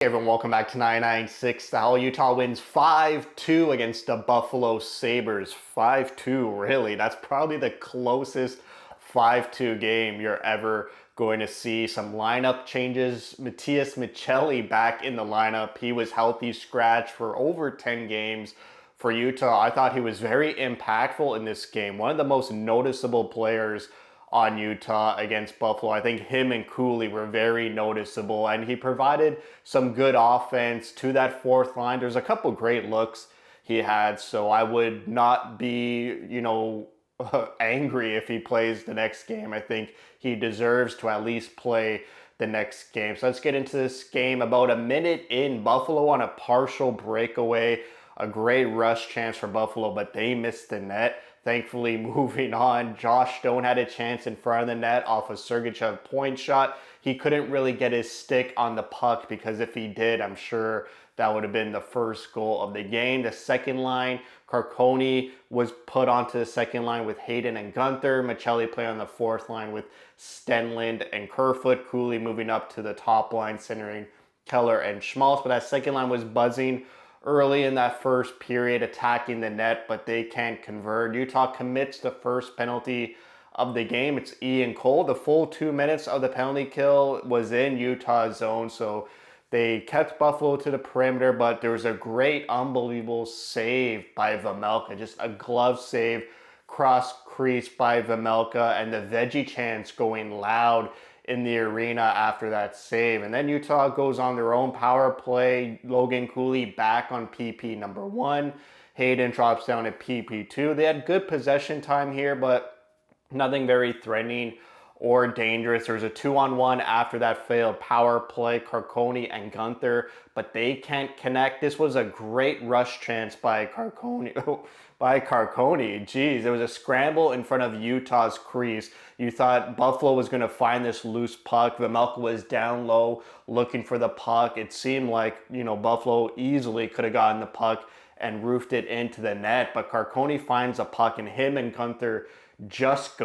Hey everyone, welcome back to 996. The Howl Utah wins 5-2 against the Buffalo Sabres. 5-2, really. That's probably the closest 5-2 game you're ever going to see. Some lineup changes. Matias Michelli back in the lineup. He was healthy scratch for over 10 games for Utah. I thought he was very impactful in this game. One of the most noticeable players on Utah against Buffalo. I think him and Cooley were very noticeable, and he provided some good offense to that fourth line. There's a couple great looks he had, so I would not be, angry if he plays the next game. I think he deserves to at least play the next game. So let's get into this game. About a minute in, Buffalo on a partial breakaway. A great rush chance for Buffalo, but they missed the net. Thankfully, moving on, Josh Stone had a chance in front of the net off a Sergachev point shot. He couldn't really get his stick on the puck because if he did, I'm sure that would have been the first goal of the game. The second line, Carconi was put onto the second line with Hayden and Guenther. Michelli played on the fourth line with Stenlund and Kerfoot. Cooley moving up to the top line, centering Keller and Schmaltz. But that second line was buzzing early in that first period, attacking the net, but they can't convert. Utah commits the first penalty of the game. It's Ian Cole. The full 2 minutes of the penalty kill was in Utah's zone, so they kept Buffalo to the perimeter, but there was a great, unbelievable save by Vejmelka. Just a glove save, cross crease by Vejmelka, and the veggie chants going loud in the arena after that save. And then Utah goes on their own power play. Logan Cooley back on PP number 1. Hayden drops down at PP 2. They had good possession time here, but nothing very threatening or dangerous. There was a 2-on-1 after that failed power play, Carconi and Guenther, but they can't connect. This was a great rush chance by Carconi. Jeez, there was a scramble in front of Utah's crease. You thought Buffalo was going to find this loose puck. Vejmelka was down low looking for the puck. It seemed like, Buffalo easily could have gotten the puck and roofed it into the net, but Carconi finds a puck, and him and Guenther just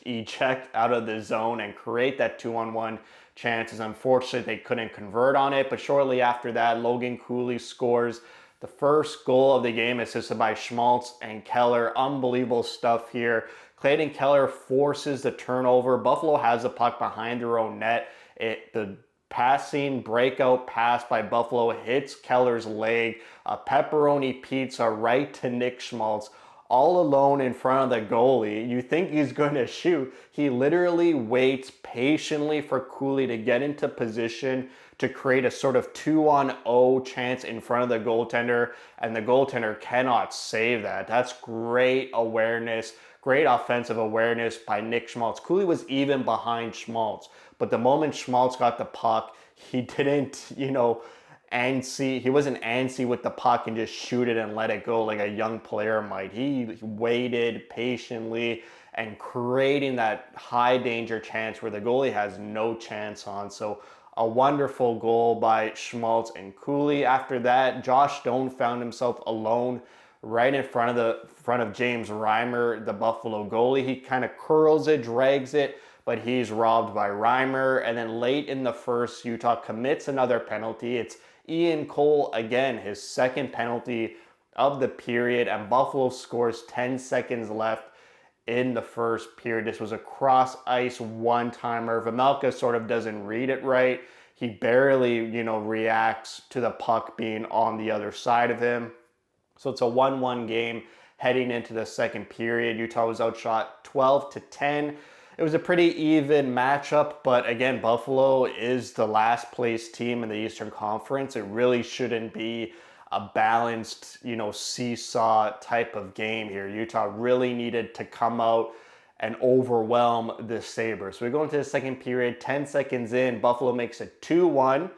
eject out of the zone and create that 2-on-1 chances. Unfortunately, they couldn't convert on it, but shortly after that, Logan Cooley scores the first goal of the game, assisted by Schmaltz and Keller. Unbelievable stuff here. Clayton Keller forces the turnover. Buffalo has the puck behind their own net. The passing breakout pass by Buffalo hits Keller's leg. A pepperoni pizza right to Nick Schmaltz, all alone in front of the goalie. You think he's going to shoot. He literally waits patiently for Cooley to get into position to create a sort of 2-on-0 chance in front of the goaltender, and the goaltender cannot save that. That's great awareness, great offensive awareness by Nick Schmaltz. Cooley was even behind Schmaltz, but the moment Schmaltz got the puck, he didn't, he wasn't antsy with the puck and just shoot it and let it go like a young player might. He waited patiently and creating that high danger chance where the goalie has no chance on. So a wonderful goal by Schmaltz and Cooley. After that, Josh Stone found himself alone right in front of James Reimer, the Buffalo goalie. He kind of curls it, drags it, but he's robbed by Reimer. And then late in the first, Utah commits another penalty. It's Ian Cole again, his second penalty of the period, and Buffalo scores 10 seconds left in the first period. This was a cross-ice one-timer. Vejmelka sort of doesn't read it right. He barely, reacts to the puck being on the other side of him. So it's a 1-1 game heading into the second period. Utah was outshot 12-10. It was a pretty even matchup, but again, Buffalo is the last place team in the Eastern Conference. It really shouldn't be a balanced, seesaw type of game here. Utah really needed to come out and overwhelm the Sabres. So we go into the second period, 10 seconds in, Buffalo makes it 2-1.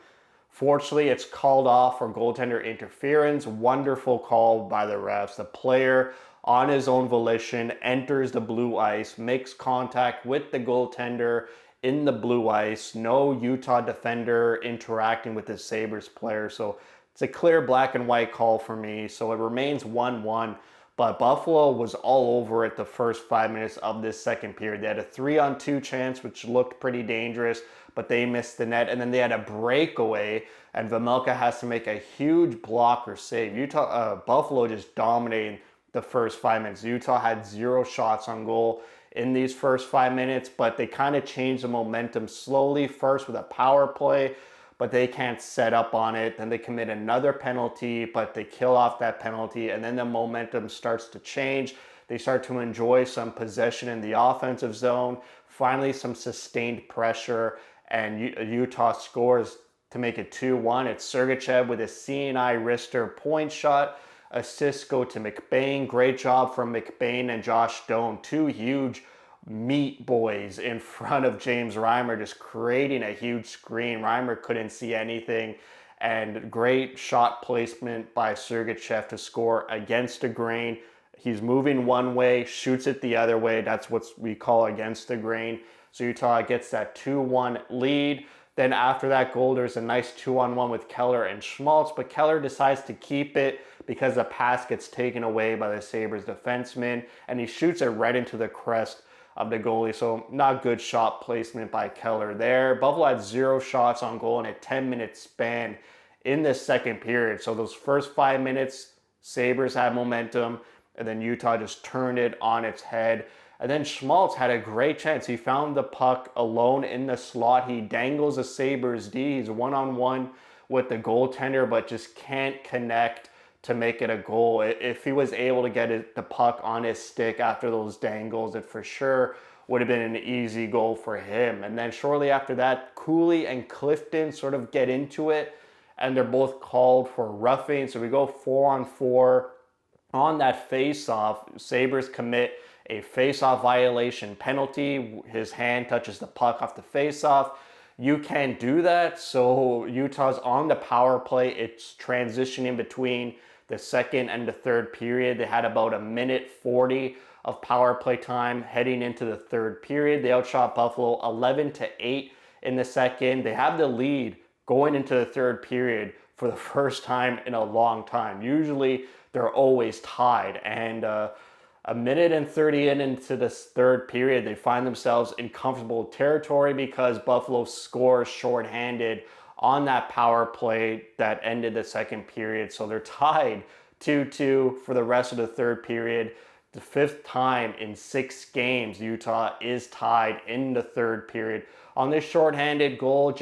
Fortunately, it's called off for goaltender interference. Wonderful call by the refs. The player, on his own volition, enters the blue ice, makes contact with the goaltender in the blue ice. No Utah defender interacting with the Sabres player. So it's a clear black and white call for me. So it remains 1-1. But Buffalo was all over it the first 5 minutes of this second period. They had a 3-on-2 chance, which looked pretty dangerous, but they missed the net. And then they had a breakaway, and Vejmelka has to make a huge blocker save. Buffalo just dominating the first 5 minutes. Utah had 0 shots on goal in these first 5 minutes, but they kind of changed the momentum slowly, first with a power play, but they can't set up on it. Then they commit another penalty, but they kill off that penalty, and then the momentum starts to change. They start to enjoy some possession in the offensive zone, finally some sustained pressure, and Utah scores to make it 2-1. It's Sergachev with a CNI wrister point shot. Assists go to McBain. Great job from McBain and Josh Doan. 2 huge meat boys in front of James Reimer, just creating a huge screen. Reimer couldn't see anything. And great shot placement by Sergachev to score against the grain. He's moving one way, shoots it the other way. That's what we call against the grain. So Utah gets that 2-1 lead. Then after that goal, there's a nice 2-on-1 with Keller and Schmaltz, but Keller decides to keep it because the pass gets taken away by the Sabres defenseman, and he shoots it right into the crest of the goalie. So not good shot placement by Keller there. Buffalo had 0 shots on goal in a 10-minute span in the second period. So those first 5 minutes, Sabres had momentum, and then Utah just turned it on its head. And then Schmaltz had a great chance. He found the puck alone in the slot. He dangles a Sabres D. He's one-on-one with the goaltender, but just can't connect to make it a goal. If he was able to get the puck on his stick after those dangles, it for sure would have been an easy goal for him. And then shortly after that, Cooley and Clifton sort of get into it, and they're both called for roughing. So we go 4-on-4 on that face-off. Sabres commit a face-off violation penalty. His hand touches the puck off the face-off. You can't do that, so Utah's on the power play. It's transitioning between the second and the third period. They had about 1:40 of power play time heading into the third period. They outshot Buffalo 11-8 in the second. They have the lead going into the third period for the first time in a long time. Usually they're always tied, and 1:30 into this third period, they find themselves in comfortable territory because Buffalo scores shorthanded on that power play that ended the second period. So they're tied 2-2 for the rest of the third period. The 5th time in 6 games, Utah is tied in the third period. On this shorthanded goal,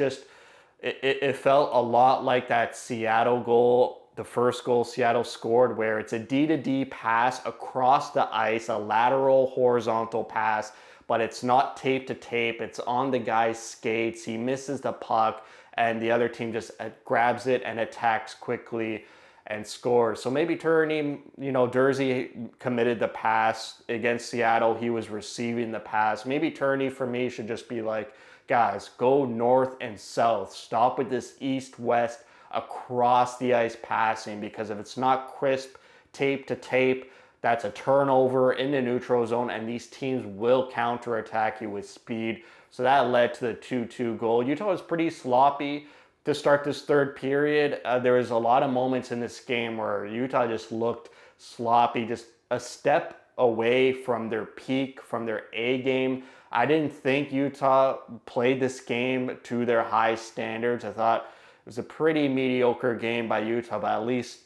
it felt a lot like that Seattle goal, the first goal Seattle scored, where it's a D-to-D pass across the ice, a lateral horizontal pass, but it's not tape to tape. It's on the guy's skates. He misses the puck, and the other team just grabs it and attacks quickly and scores. So maybe Turney, Dursey committed the pass against Seattle. He was receiving the pass. Maybe Turney, for me, should just be like, guys, go north and south. Stop with this east-west across the ice passing, because if it's not crisp, tape to tape, that's a turnover in the neutral zone, and these teams will counterattack you with speed. So that led to the 2-2 goal. Utah was pretty sloppy to start this third period. There was a lot of moments in this game where Utah just looked sloppy, just a step away from their peak, from their A game. I didn't think Utah played this game to their high standards. I thought it was a pretty mediocre game by Utah, but at least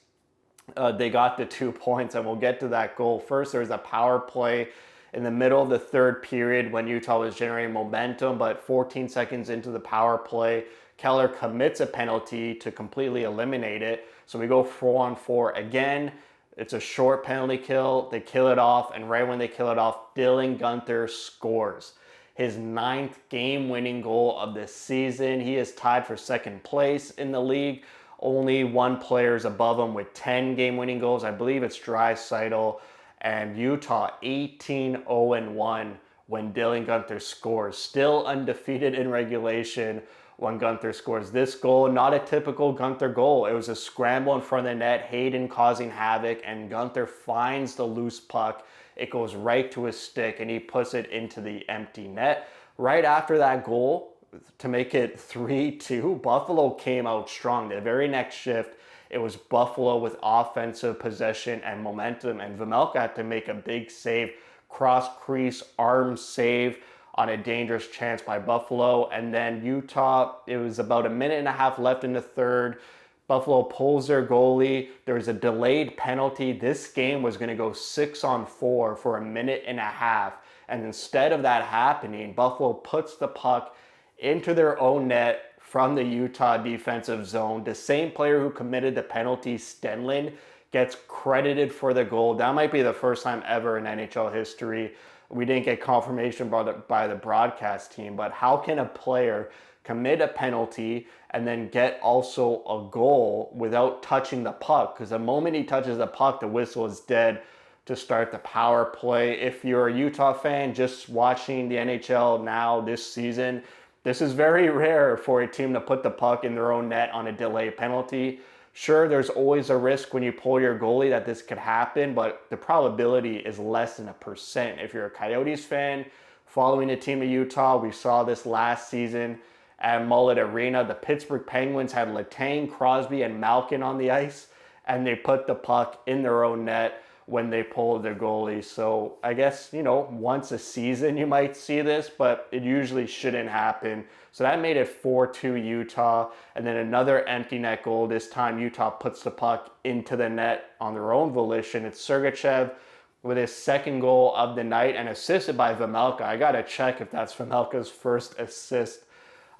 they got the 2 points, and we'll get to that goal. First, there was a power play in the middle of the third period when Utah was generating momentum, but 14 seconds into the power play, Keller commits a penalty to completely eliminate it. So we go 4-on-4 again. It's a short penalty kill. They kill it off, and right when they kill it off, Dylan Guenther scores his 9th game-winning goal of the season. He is tied for second place in the league. Only one player is above him with 10 game-winning goals. I believe it's Draisaitl. And Utah 18-0-1 when Dylan Guenther scores. Still undefeated in regulation when Guenther scores this goal. Not a typical Guenther goal. It was a scramble in front of the net, Hayden causing havoc, and Guenther finds the loose puck. It goes right to his stick, and he puts it into the empty net. Right after that goal, to make it 3-2. Buffalo came out strong. The very next shift, it was Buffalo with offensive possession and momentum, and Vejmelka had to make a big save, cross crease arm save on a dangerous chance by Buffalo. And then Utah, it was about a minute and a half left in the third. Buffalo pulls their goalie. There was a delayed penalty. This game was going to go 6-on-4 for a minute and a half. And instead of that happening, Buffalo puts the puck into their own net from the Utah defensive zone. The same player who committed the penalty, Stenlin, gets credited for the goal. That might be the first time ever in NHL history. We didn't get confirmation by the broadcast team, but how can a player commit a penalty and then get also a goal without touching the puck? Because the moment he touches the puck, the whistle is dead to start the power play. If you're a Utah fan just watching the NHL now this season, this is very rare for a team to put the puck in their own net on a delay penalty. Sure, there's always a risk when you pull your goalie that this could happen, but the probability is less than 1%. If you're a Coyotes fan following the team of Utah, we saw this last season at Mullet Arena. The Pittsburgh Penguins had Letang, Crosby, and Malkin on the ice, and they put the puck in their own net when they pulled their goalie. So I guess, once a season you might see this, but it usually shouldn't happen. So that made it 4-2 Utah. And then another empty net goal. This time Utah puts the puck into the net on their own volition. It's Sergachev with his second goal of the night and assisted by Vejmelka. I got to check if that's Vejmelka's first assist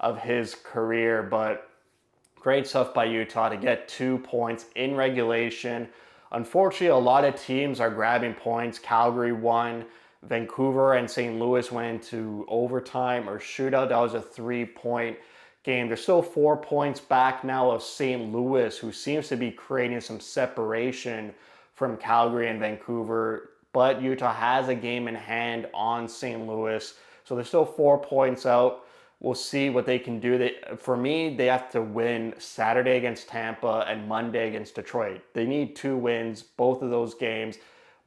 of his career, but great stuff by Utah to get 2 points in regulation. Unfortunately, a lot of teams are grabbing points. Calgary won. Vancouver and St. Louis went into overtime or shootout. That was a 3-point game. They're still 4 points back now of St. Louis, who seems to be creating some separation from Calgary and Vancouver. But Utah has a game in hand on St. Louis. So they're still 4 points out. We'll see what they can do. For me, they have to win Saturday against Tampa and Monday against Detroit. They need 2 wins. Both of those games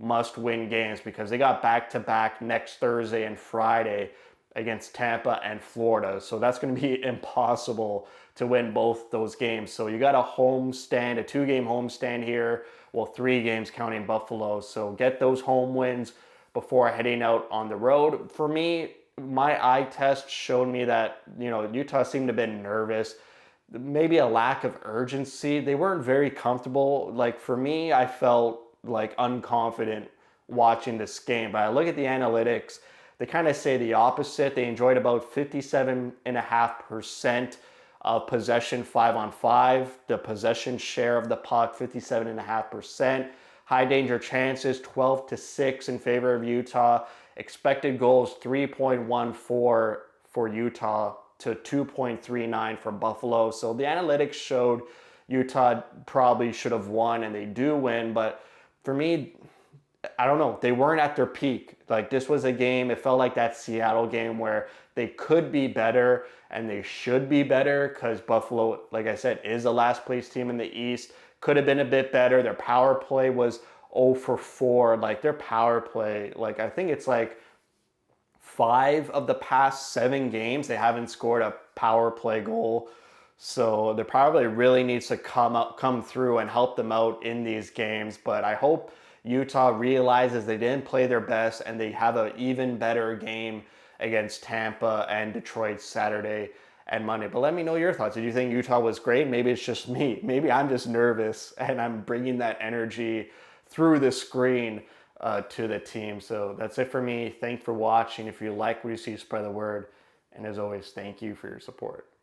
must-win games because they got back-to-back next Thursday and Friday against Tampa and Florida. So that's going to be impossible to win both those games. So you got a 2-game homestand here. Well, 3 games counting Buffalo. So get those home wins before heading out on the road. For me, my eye test showed me that, Utah seemed to have been nervous. Maybe a lack of urgency. They weren't very comfortable. Like, for me, I felt like unconfident watching this game. But I look at the analytics, they kind of say the opposite. They enjoyed about 57.5% of possession 5-on-5. The possession share of the puck, 57.5%. High danger chances, 12-6 in favor of Utah. Expected goals, 3.14 for Utah to 2.39 for Buffalo. So the analytics showed Utah probably should have won, and they do win. But for me, I don't know. They weren't at their peak. Like, this was a game, it felt like that Seattle game where they could be better and they should be better because Buffalo, like I said, is the last place team in the East. Could have been a bit better. Their power play was 0 for 4. Like, their power play, like, I think it's like 5 of the past 7 games, they haven't scored a power play goal. So the power play really needs to come through and help them out in these games. But I hope Utah realizes they didn't play their best and they have an even better game against Tampa and Detroit Saturday and Monday. But let me know your thoughts. Did you think Utah was great? Maybe it's just me. Maybe I'm just nervous and I'm bringing that energy through the screen to the team. So that's it for me. Thanks for watching. If you like what you see, spread the word. And as always, thank you for your support.